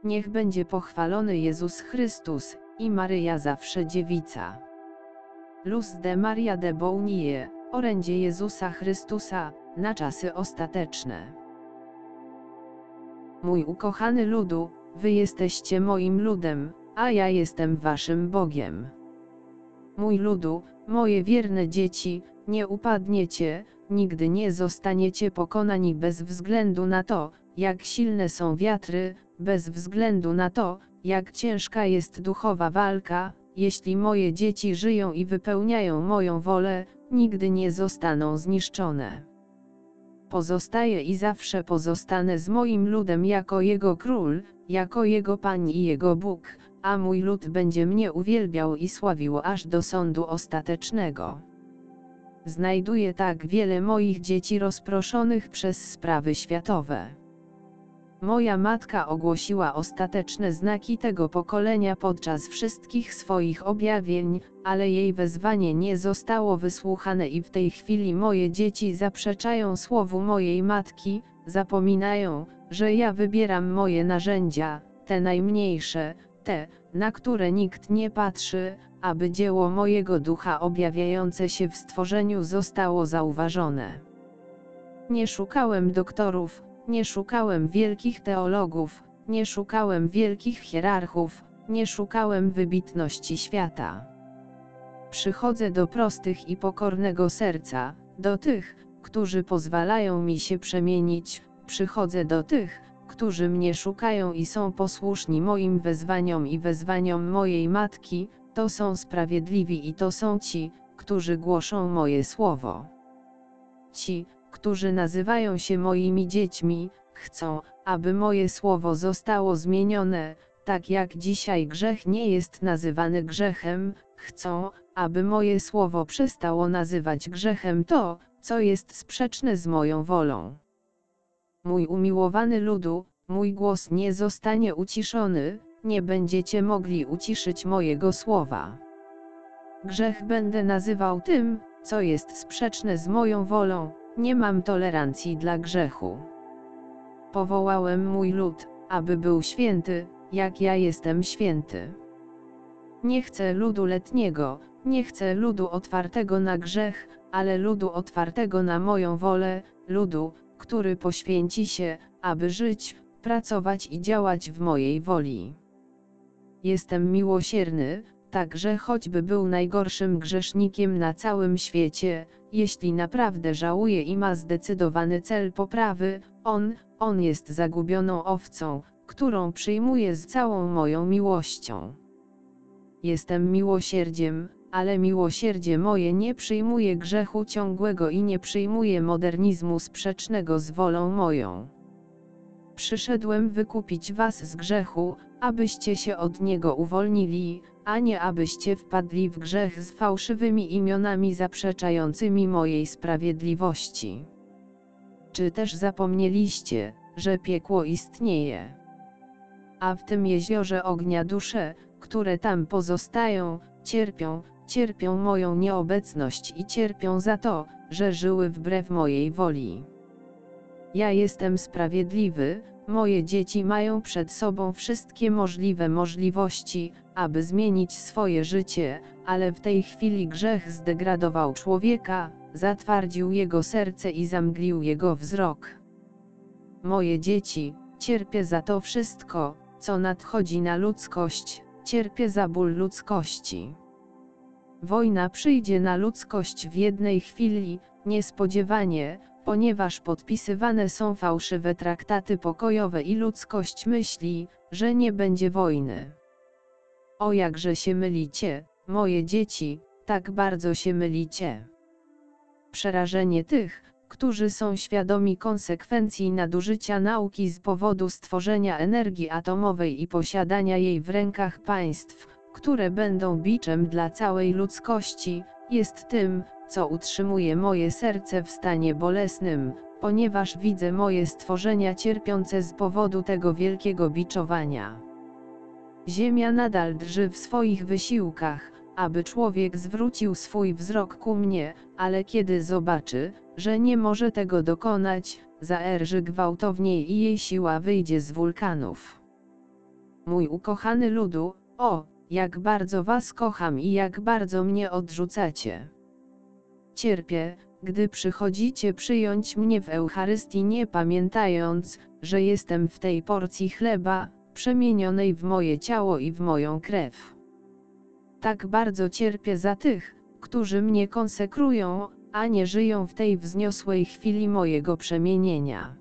Niech będzie pochwalony Jezus Chrystus i Maryja zawsze dziewica. Luz de Maria de Bounie, orędzie Jezusa Chrystusa, na czasy ostateczne. Mój ukochany ludu, wy jesteście moim ludem, a ja jestem waszym Bogiem. Mój ludu, moje wierne dzieci, nie upadniecie, nigdy nie zostaniecie pokonani bez względu na to, jak silne są wiatry, bez względu na to, jak ciężka jest duchowa walka. Jeśli moje dzieci żyją i wypełniają moją wolę, nigdy nie zostaną zniszczone. Pozostaję i zawsze pozostanę z moim ludem jako jego król, jako jego Pan i jego Bóg, a mój lud będzie mnie uwielbiał i sławił aż do sądu ostatecznego. Znajduję tak wiele moich dzieci rozproszonych przez sprawy światowe. Moja matka ogłosiła ostateczne znaki tego pokolenia podczas wszystkich swoich objawień, ale jej wezwanie nie zostało wysłuchane i w tej chwili moje dzieci zaprzeczają słowu mojej matki, zapominają, że ja wybieram moje narzędzia, te najmniejsze, te, na które nikt nie patrzy, aby dzieło mojego ducha objawiające się w stworzeniu zostało zauważone. Nie szukałem doktorów, nie szukałem wielkich teologów, nie szukałem wielkich hierarchów, nie szukałem wybitności świata. Przychodzę do prostych i pokornego serca, do tych, którzy pozwalają mi się przemienić, przychodzę do tych, którzy mnie szukają i są posłuszni moim wezwaniom i wezwaniom mojej matki, to są sprawiedliwi i to są ci, którzy głoszą moje słowo. Ci, którzy nazywają się moimi dziećmi, chcą, aby moje słowo zostało zmienione, tak jak dzisiaj grzech nie jest nazywany grzechem, chcą, aby moje słowo przestało nazywać grzechem to, co jest sprzeczne z moją wolą. Mój umiłowany ludu, mój głos nie zostanie uciszony, nie będziecie mogli uciszyć mojego słowa. Grzech będę nazywał tym, co jest sprzeczne z moją wolą, nie mam tolerancji dla grzechu. Powołałem mój lud, aby był święty, jak ja jestem święty. Nie chcę ludu letniego, nie chcę ludu otwartego na grzech, ale ludu otwartego na moją wolę, ludu, który poświęci się, aby żyć, pracować i działać w mojej woli. Jestem miłosierny, tak że choćby był najgorszym grzesznikiem na całym świecie, jeśli naprawdę żałuje i ma zdecydowany cel poprawy, on jest zagubioną owcą, którą przyjmuję z całą moją miłością. Jestem miłosierdziem, ale miłosierdzie moje nie przyjmuje grzechu ciągłego i nie przyjmuje modernizmu sprzecznego z wolą moją. Przyszedłem wykupić was z grzechu, abyście się od niego uwolnili, a nie abyście wpadli w grzech z fałszywymi imionami zaprzeczającymi mojej sprawiedliwości. Czy też zapomnieliście, że piekło istnieje? A w tym jeziorze ognia dusze, które tam pozostają, cierpią moją nieobecność i cierpią za to, że żyły wbrew mojej woli. Ja jestem sprawiedliwy, moje dzieci mają przed sobą wszystkie możliwe możliwości, aby zmienić swoje życie, ale w tej chwili grzech zdegradował człowieka, zatwardził jego serce i zamglił jego wzrok. Moje dzieci, cierpię za to wszystko, co nadchodzi na ludzkość, cierpię za ból ludzkości. Wojna przyjdzie na ludzkość w jednej chwili, niespodziewanie, ponieważ podpisywane są fałszywe traktaty pokojowe i ludzkość myśli, że nie będzie wojny. O jakże się mylicie, moje dzieci, tak bardzo się mylicie. Przerażenie tych, którzy są świadomi konsekwencji nadużycia nauki z powodu stworzenia energii atomowej i posiadania jej w rękach państw, które będą biczem dla całej ludzkości, jest tym, co utrzymuje moje serce w stanie bolesnym, ponieważ widzę moje stworzenia cierpiące z powodu tego wielkiego biczowania. Ziemia nadal drży w swoich wysiłkach, aby człowiek zwrócił swój wzrok ku mnie, ale kiedy zobaczy, że nie może tego dokonać, zaerży gwałtowniej i jej siła wyjdzie z wulkanów. Mój ukochany ludu, o, jak bardzo was kocham i jak bardzo mnie odrzucacie. Cierpię, gdy przychodzicie przyjąć mnie w Eucharystii, nie pamiętając, że jestem w tej porcji chleba, przemienionej w moje ciało i w moją krew. Tak bardzo cierpię za tych, którzy mnie konsekrują, a nie żyją w tej wzniosłej chwili mojego przemienienia.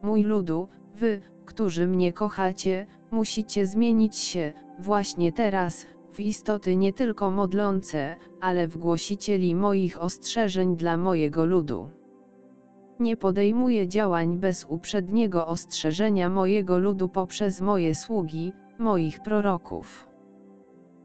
Mój ludu, wy, którzy mnie kochacie, musicie zmienić się, właśnie teraz, w istoty nie tylko modlące, ale w głosicieli moich ostrzeżeń dla mojego ludu. Nie podejmuję działań bez uprzedniego ostrzeżenia mojego ludu poprzez moje sługi, moich proroków.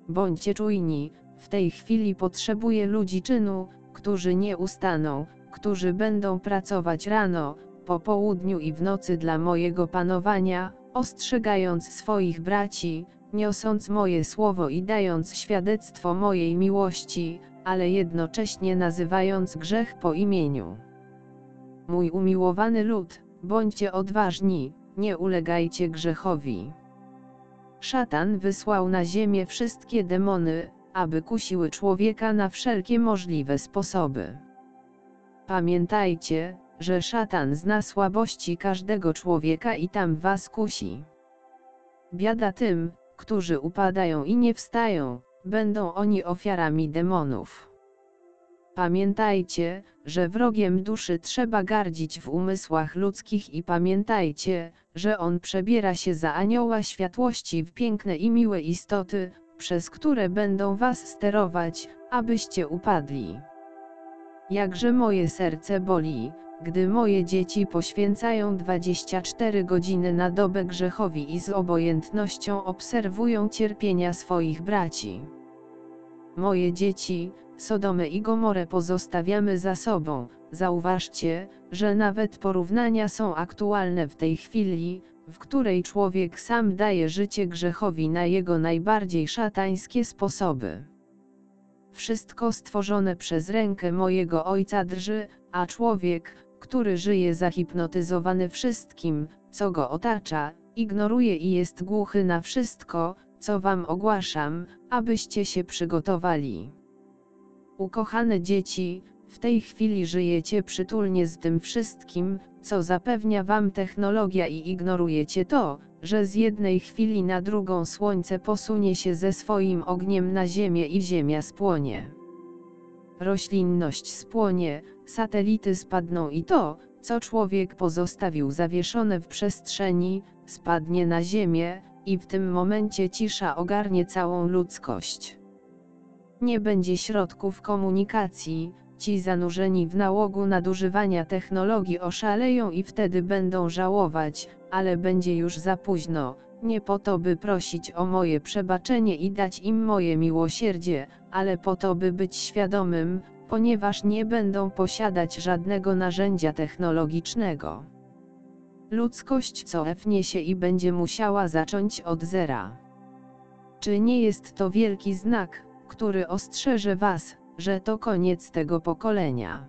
Bądźcie czujni, w tej chwili potrzebuję ludzi czynu, którzy nie ustaną, którzy będą pracować rano, po południu i w nocy dla mojego panowania, ostrzegając swoich braci, niosąc moje słowo i dając świadectwo mojej miłości, ale jednocześnie nazywając grzech po imieniu. Mój umiłowany lud, bądźcie odważni, nie ulegajcie grzechowi. Szatan wysłał na ziemię wszystkie demony, aby kusiły człowieka na wszelkie możliwe sposoby. Pamiętajcie, że szatan zna słabości każdego człowieka i tam was kusi. Biada tym, którzy upadają i nie wstają, będą oni ofiarami demonów. Pamiętajcie, że wrogiem duszy trzeba gardzić w umysłach ludzkich i pamiętajcie, że on przebiera się za anioła światłości w piękne i miłe istoty, przez które będą was sterować, abyście upadli. Jakże moje serce boli, gdy moje dzieci poświęcają 24 godziny na dobę grzechowi i z obojętnością obserwują cierpienia swoich braci. Moje dzieci, Sodomę i Gomorę pozostawiamy za sobą. Zauważcie, że nawet porównania są aktualne w tej chwili, w której człowiek sam daje życie grzechowi na jego najbardziej szatańskie sposoby. Wszystko stworzone przez rękę mojego Ojca drży, a człowiek, który żyje zahipnotyzowany wszystkim, co go otacza, ignoruje i jest głuchy na wszystko, co wam ogłaszam, abyście się przygotowali. Ukochane dzieci, w tej chwili żyjecie przytulnie z tym wszystkim, co zapewnia wam technologia i ignorujecie to, że z jednej chwili na drugą słońce posunie się ze swoim ogniem na ziemię i ziemia spłonie. Roślinność spłonie, satelity spadną i to, co człowiek pozostawił zawieszone w przestrzeni, spadnie na ziemię, i w tym momencie cisza ogarnie całą ludzkość. Nie będzie środków komunikacji, ci zanurzeni w nałogu nadużywania technologii oszaleją i wtedy będą żałować, ale będzie już za późno, nie po to by prosić o moje przebaczenie i dać im moje miłosierdzie, ale po to by być świadomym, ponieważ nie będą posiadać żadnego narzędzia technologicznego. Ludzkość cofnie się i będzie musiała zacząć od zera. Czy nie jest to wielki znak, który ostrzeże was, że to koniec tego pokolenia?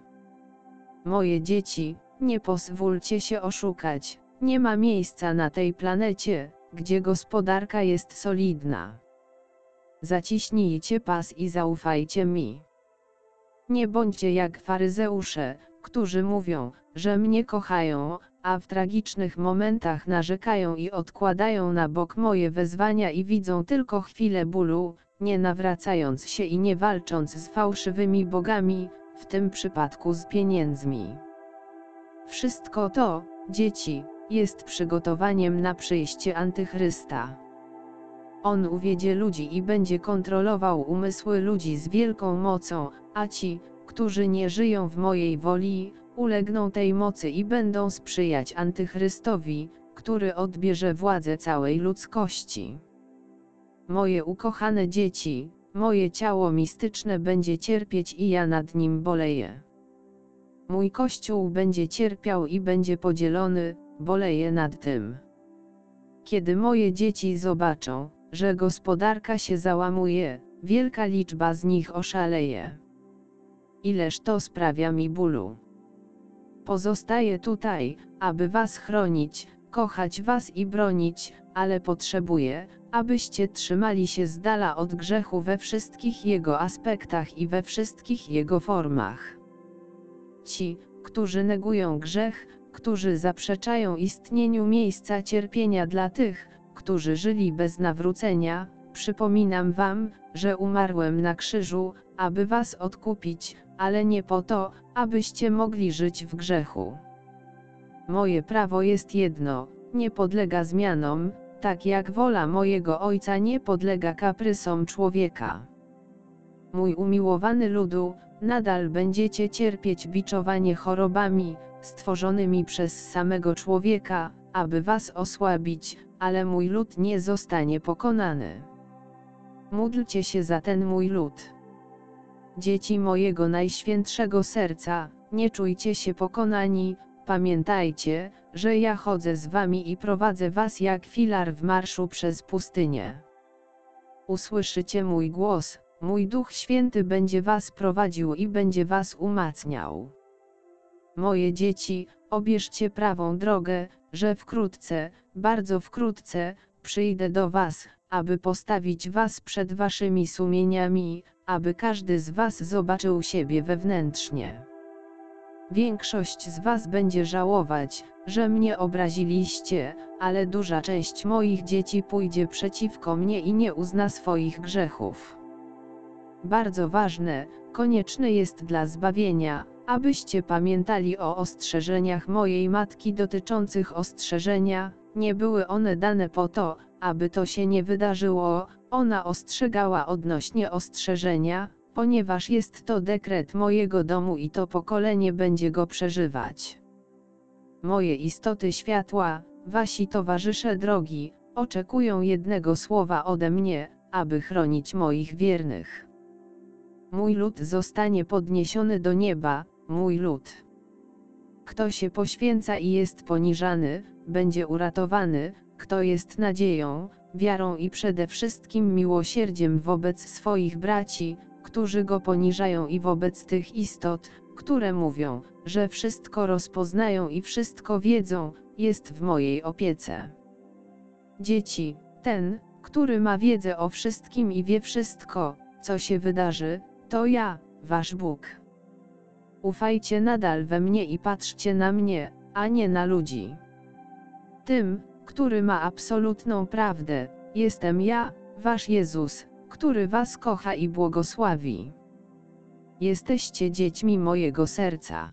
Moje dzieci, nie pozwólcie się oszukać, nie ma miejsca na tej planecie, gdzie gospodarka jest solidna. Zaciśnijcie pas i zaufajcie mi. Nie bądźcie jak faryzeusze, którzy mówią, że mnie kochają, a w tragicznych momentach narzekają i odkładają na bok moje wezwania i widzą tylko chwilę bólu, nie nawracając się i nie walcząc z fałszywymi bogami, w tym przypadku z pieniędzmi. Wszystko to, dzieci, jest przygotowaniem na przyjście Antychrysta. On uwiedzie ludzi i będzie kontrolował umysły ludzi z wielką mocą, a ci, którzy nie żyją w mojej woli, ulegną tej mocy i będą sprzyjać Antychrystowi, który odbierze władzę całej ludzkości. Moje ukochane dzieci, moje ciało mistyczne będzie cierpieć i ja nad nim boleję. Mój Kościół będzie cierpiał i będzie podzielony, boleję nad tym. Kiedy moje dzieci zobaczą, że gospodarka się załamuje, wielka liczba z nich oszaleje. Ileż to sprawia mi bólu. Pozostaję tutaj, aby was chronić, kochać was i bronić, ale potrzebuję, abyście trzymali się z dala od grzechu we wszystkich jego aspektach i we wszystkich jego formach. Ci, którzy negują grzech, którzy zaprzeczają istnieniu miejsca cierpienia dla tych, którzy żyli bez nawrócenia, przypominam wam, że umarłem na krzyżu, aby was odkupić, ale nie po to, abyście mogli żyć w grzechu. Moje prawo jest jedno, nie podlega zmianom, tak jak wola mojego Ojca nie podlega kaprysom człowieka. Mój umiłowany ludu, nadal będziecie cierpieć biczowanie chorobami, stworzonymi przez samego człowieka, aby was osłabić, ale mój lud nie zostanie pokonany. Módlcie się za ten mój lud. Dzieci mojego najświętszego serca, nie czujcie się pokonani, pamiętajcie, że ja chodzę z wami i prowadzę was jak filar w marszu przez pustynię. Usłyszycie mój głos, mój Duch Święty będzie was prowadził i będzie was umacniał. Moje dzieci, obierzcie prawą drogę, że wkrótce, bardzo wkrótce, przyjdę do was, aby postawić was przed waszymi sumieniami, aby każdy z was zobaczył siebie wewnętrznie. Większość z was będzie żałować, że mnie obraziliście, ale duża część moich dzieci pójdzie przeciwko mnie i nie uzna swoich grzechów. Bardzo ważne, konieczne jest dla zbawienia, abyście pamiętali o ostrzeżeniach mojej matki dotyczących ostrzeżenia, nie były one dane po to, aby to się nie wydarzyło, ona ostrzegała odnośnie ostrzeżenia, ponieważ jest to dekret mojego domu i to pokolenie będzie go przeżywać. Moje istoty światła, wasi towarzysze drogi, oczekują jednego słowa ode mnie, aby chronić moich wiernych. Mój lud zostanie podniesiony do nieba, mój lud. Kto się poświęca i jest poniżany, będzie uratowany, kto jest nadzieją, wiarą i przede wszystkim miłosierdziem wobec swoich braci, którzy go poniżają i wobec tych istot, które mówią, że wszystko rozpoznają i wszystko wiedzą, jest w mojej opiece. Dzieci, ten, który ma wiedzę o wszystkim i wie wszystko, co się wydarzy, to ja, wasz Bóg. Ufajcie nadal we mnie i patrzcie na mnie, a nie na ludzi. Tym, który ma absolutną prawdę, jestem ja, wasz Jezus, który was kocha i błogosławi. Jesteście dziećmi mojego serca.